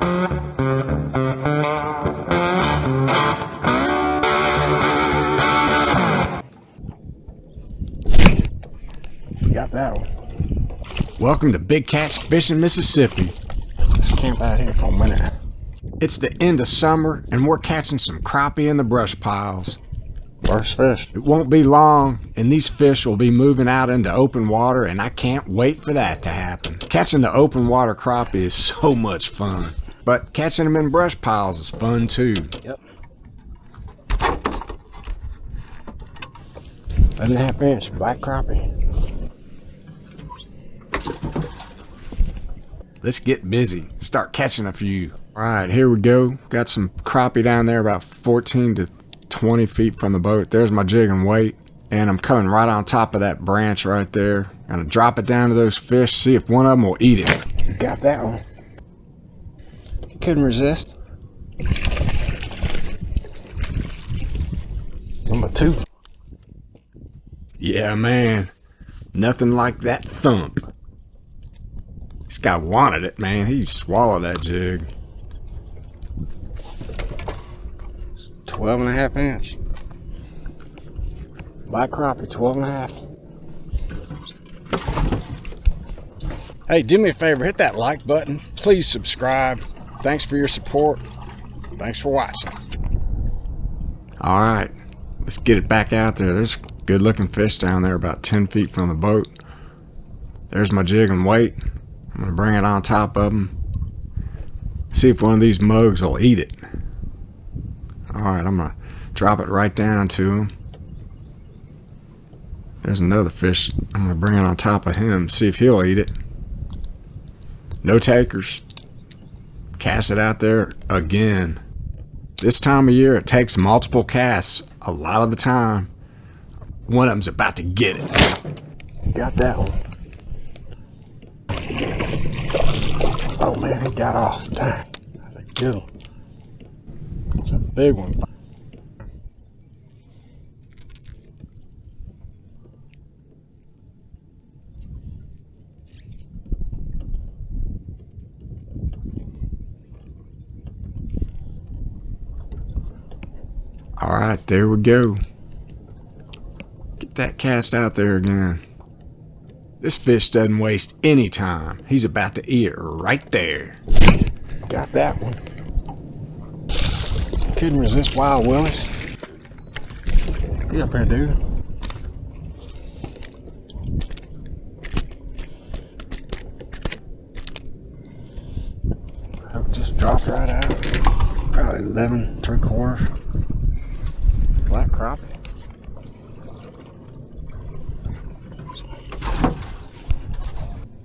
Got that one. Welcome to Big Catch Fishing, Mississippi. Let's camp out here for a minute. It's the end of summer and we're catching some crappie in the brush piles. First fish. It won't be long and these fish will be moving out into open water, and I can't wait for that to happen. Catching the open water crappie is so much fun, but catching them in brush piles is fun too. Yep. 11.5 inch black crappie. Let's get busy. Start catching a few. All right, here we go. Got some crappie down there about 14 to 20 feet from the boat. There's my jigging weight, and I'm coming right on top of that branch right there. Gonna drop it down to those fish, see if one of them will eat it. Got that one. Couldn't resist. Number 2. Yeah, man. Nothing like that thump. This guy wanted it, man. He swallowed that jig. 12.5 inch. Black crappie, 12.5. Hey, do me a favor, hit that like button. Please subscribe. Thanks for your support. Thanks for watching. All right, let's get it back out there. There's good looking fish down there about 10 feet from the boat. There's my jigging weight. I'm gonna bring it on top of them. See if one of these mugs will eat it. Alright, I'm gonna drop it right down to him. There's another fish. I'm gonna bring it on top of him, see if he'll eat it. No takers. Cast it out there again. This time of year it takes multiple casts a lot of the time. One of them's about to get it. Got that one. Oh man, he got off. Dang. That's a good one. It's a big one. Alright, there we go. Get that cast out there again. This fish doesn't waste any time. He's about to eat it right there. Got that one. Couldn't resist Wild Willis. Get up here, dude. I just dropped right out. Probably 11 3/4. Black crappie.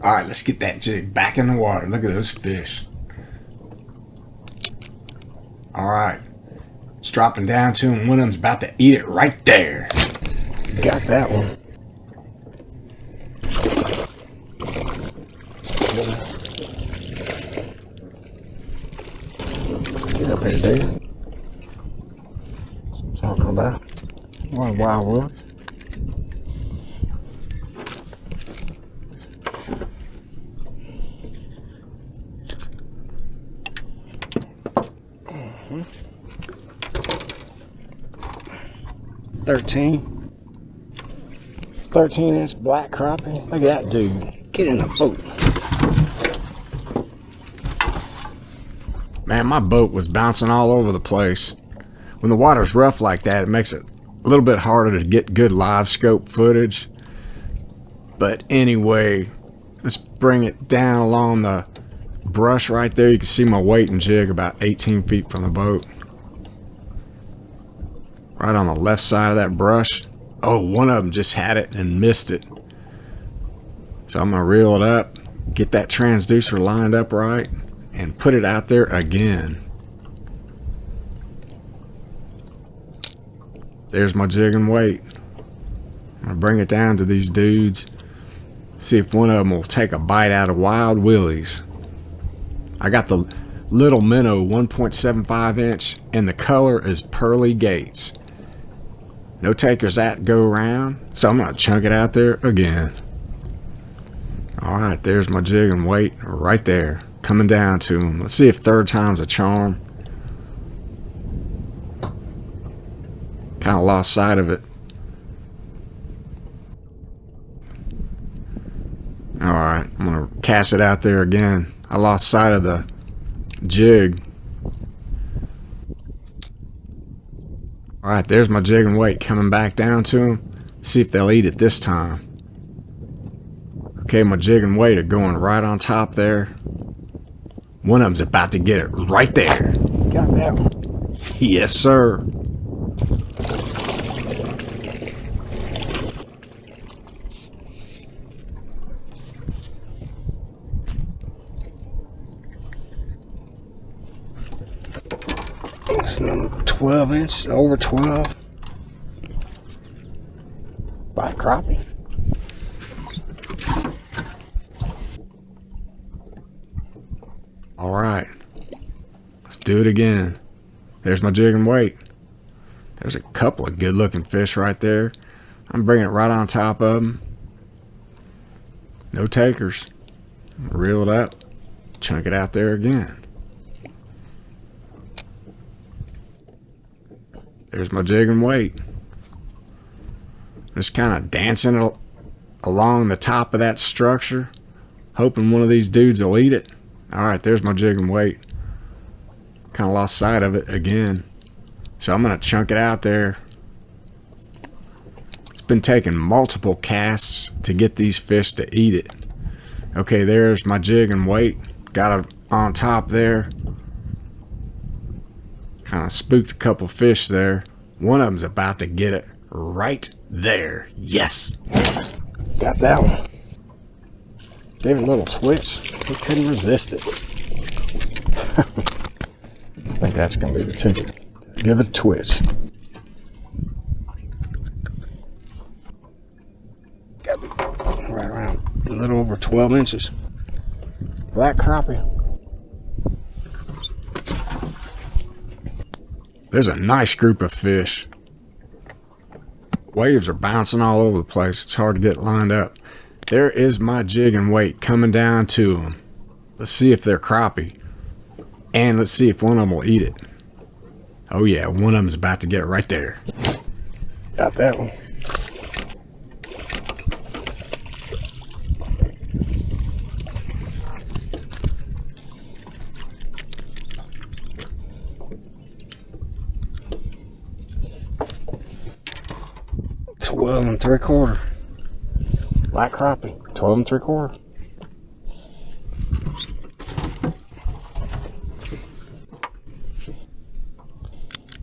Alright, let's get that jig back in the water. Look at those fish. Alright. It's dropping down to him. One of them's about to eat it right there. Got that one. Get up here, dude. That's what I'm talking about. What a Wild Willis. Mm-hmm. 13 inch black crappie. Look at that dude. Get in the boat. Man, my boat was bouncing all over the place. When the water's rough like that, it makes it a little bit harder to get good Livescope footage. But anyway, let's bring it down along the brush right there. You can see my weight and jig about 18 feet from the boat. Right on the left side of that brush. Oh, one of them just had it and missed it. So I'm going to reel it up, get that transducer lined up right, and put it out there again. There's my jigging weight. I'm going to bring it down to these dudes. See if one of them will take a bite out of Wild Willie's. I got the little minnow 1.75 inch and the color is Pearly Gates. No takers that go around, so I'm going to chunk it out there again. Alright, there's my jigging weight right there. coming down to him. Let's see if third time's a charm. Kind of lost sight of it. Alright, I'm going to cast it out there again. I lost sight of the jig. Alright, there's my jig and weight coming back down to him. See if they'll eat it this time. Okay, my jig and weight are going right on top there. One of them's about to get it right there. Got that one. Yes, sir. It's 12 inches, over 12. By crappie. Alright. Let's do it again. There's my jig and weight. There's a couple of good looking fish right there. I'm bringing it right on top of them. No takers. Reel it up. Chunk it out there again. There's my jig and weight. Just kind of dancing along the top of that structure, hoping one of these dudes will eat it. Alright, there's my jig and weight. Kind of lost sight of it again. So I'm going to chunk it out there. It's been taking multiple casts to get these fish to eat it. Okay, there's my jig and weight. Got it on top there. Kind of spooked a couple fish there. One of them's about to get it right there. Yes. Got that one. Gave it a little twitch. He couldn't resist it. I think that's going to be the ticket. Give it a twitch. Got to be right around a little over 12 inches. Black crappie. There's a nice group of fish. Waves are bouncing all over the place. It's hard to get lined up. There is my jig and weight coming down to them. Let's see if they're crappie. And let's see if one of them will eat it. Oh yeah, one of them's about to get it right there. Got that one. $12 3/4. Black crappie. 12 3/4.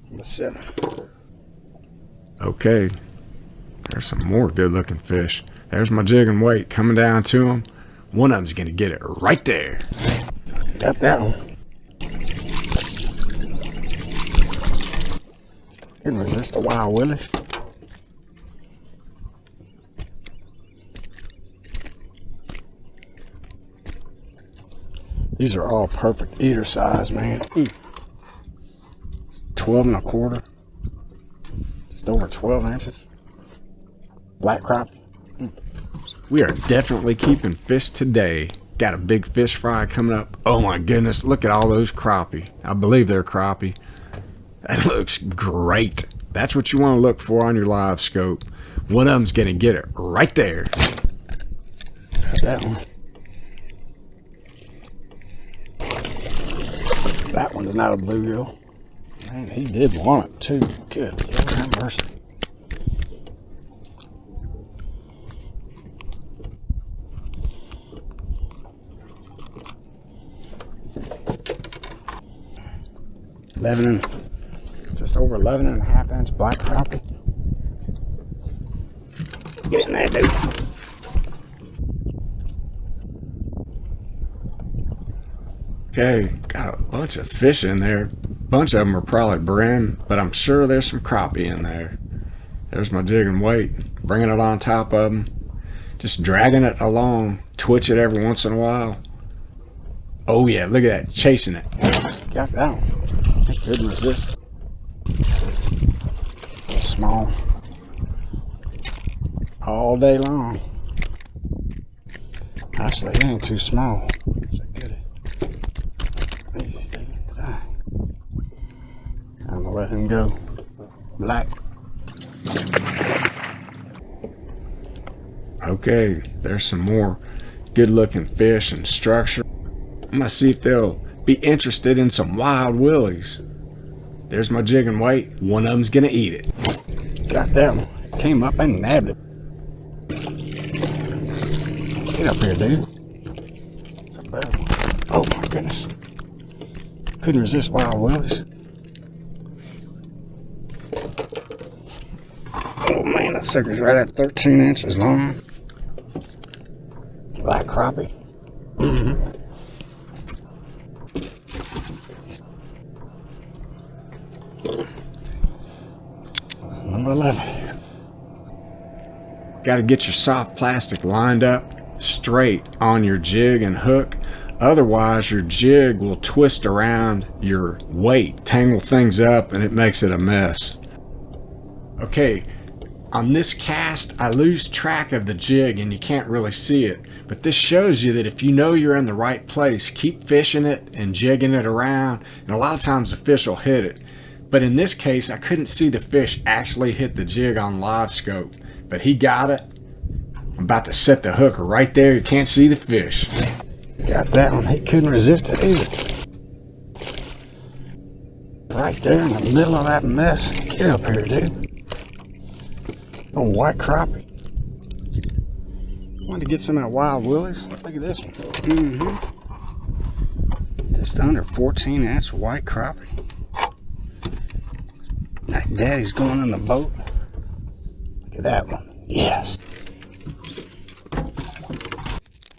Number 7. Okay. There's some more good looking fish. There's my jig and weight coming down to them. One of them's going to get it right there. Got that one. Couldn't resist the wild willies. These are all perfect eater size, man. 12 1/4. Just over 12 inches. Black crappie. We are definitely keeping fish today. Got a big fish fry coming up. Oh my goodness, look at all those crappie. I believe they're crappie. That looks great. That's what you want to look for on your Livescope. One of them's going to get it right there. Got that one. That one's not a bluegill. Man, he did want it too. Good Lord have mercy. Just over 11.5-inch black crappie. Get in there, dude. Okay, got a bunch of fish in there. Bunch of them are probably brim, but I'm sure there's some crappie in there. There's my jig and weight, bringing it on top of them, just dragging it along, twitch it every once in a while. Oh yeah, look at that, chasing it. Got that one. I couldn't resist. Small. All day long. Actually, it ain't too small. It's a goodie. let him go. Black. Okay, there's some more good looking fish and structure. I'm gonna see if they'll be interested in some wild willies. There's my jigging weight. One of them's gonna eat it. Got that one. Came up and nabbed it. Get up here, dude. It's a better one. Oh my goodness. Couldn't resist wild willies. Oh man, that sucker's right at 13 inches long. Black crappie. Number 11. Got to get your soft plastic lined up straight on your jig and hook. Otherwise, your jig will twist around your weight, tangle things up, and it makes it a mess. Okay, on this cast, I lose track of the jig and you can't really see it. But this shows you that if you know you're in the right place, keep fishing it and jigging it around, and a lot of times the fish will hit it. But in this case, I couldn't see the fish actually hit the jig on Livescope, but he got it. I'm about to set the hook right there. You can't see the fish. Got that one. He couldn't resist it either. Right there in the middle of that mess. Get up here, dude. Oh, white crappie. Wanted to get some of that wild willies. Look at this one. Just under 14-inch white crappie. That daddy's going in the boat. Look at that one. Yes.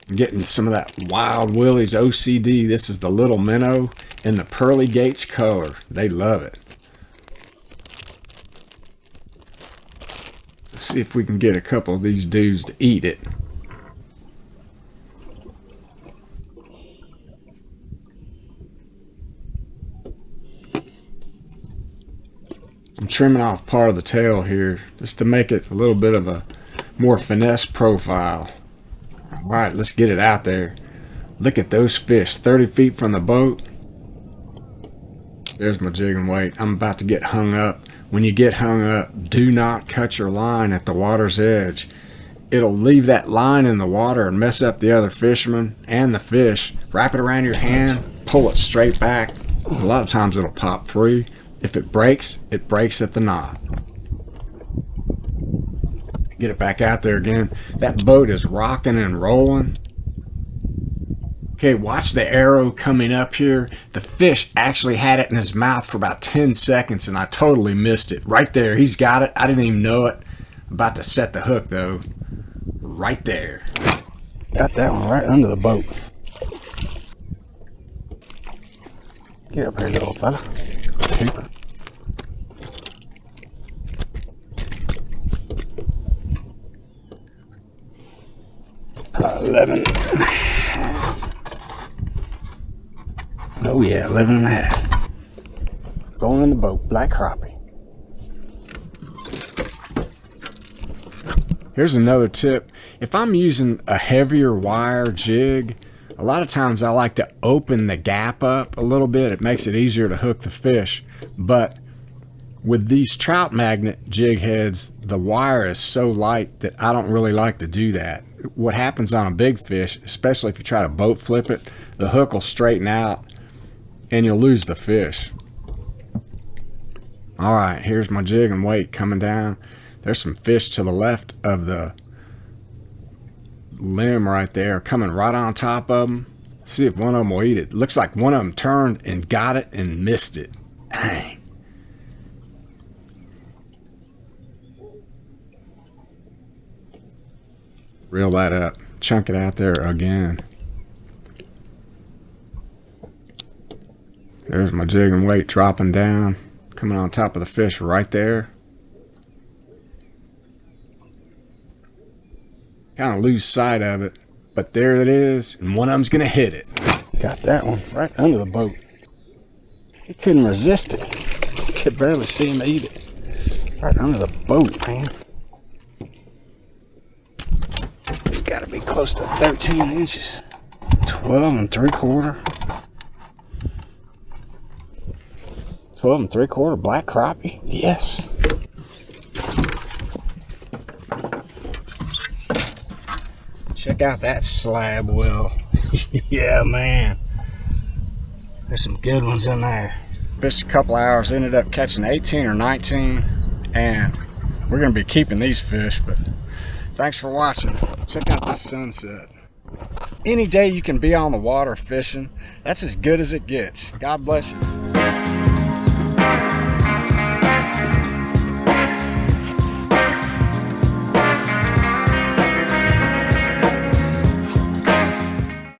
I'm getting some of that wild willies OCD. This is the little minnow in the pearly gates color. They love it. Let's see if we can get a couple of these dudes to eat it. I'm trimming off part of the tail here just to make it a little bit of a more finesse profile. All right, let's get it out there. Look at those fish 30 feet from the boat. There's my jigging weight. I'm about to get hung up. When you get hung up, do not cut your line at the water's edge. It'll leave that line in the water and mess up the other fishermen and the fish. Wrap it around your hand, pull it straight back. A lot of times it'll pop free. If it breaks at the knot. Get it back out there again. That boat is rocking and rolling. Okay, watch the arrow coming up here. The fish actually had it in his mouth for about 10 seconds and I totally missed it. Right there, he's got it. I didn't even know it. About to set the hook though. Right there. Got that one right under the boat. Get up here, little fella. Keeper. $11.5. Oh yeah, 11.5. Going in the boat, black crappie. Here's another tip. If I'm using a heavier wire jig, a lot of times I like to open the gap up a little bit. It makes it easier to hook the fish. But with these trout magnet jig heads, the wire is so light that I don't really like to do that. What happens on a big fish, especially if you try to boat flip it, the hook will straighten out and you'll lose the fish. All right, here's my jig and weight coming down. There's some fish to the left of the limb right there, coming right on top of them. See if one of them will eat it. Looks like one of them turned and got it and missed it. Dang. Reel that up. Chunk it out there again. There's my jig and weight dropping down, coming on top of the fish right there. Kind of lose sight of it, but there it is, and one of them's gonna hit it. Got that one right under the boat. He couldn't resist it. Could barely see him eat it. Right under the boat, man. It's got to be close to 13 inches. 12 3/4. That's 12 and 3/4 black crappie. Yes. Check out that slab well. Yeah, man. There's some good ones in there. Fished a couple hours, ended up catching 18 or 19, and we're gonna be keeping these fish, but thanks for watching. Check out this sunset. Any day you can be on the water fishing, that's as good as it gets. God bless you.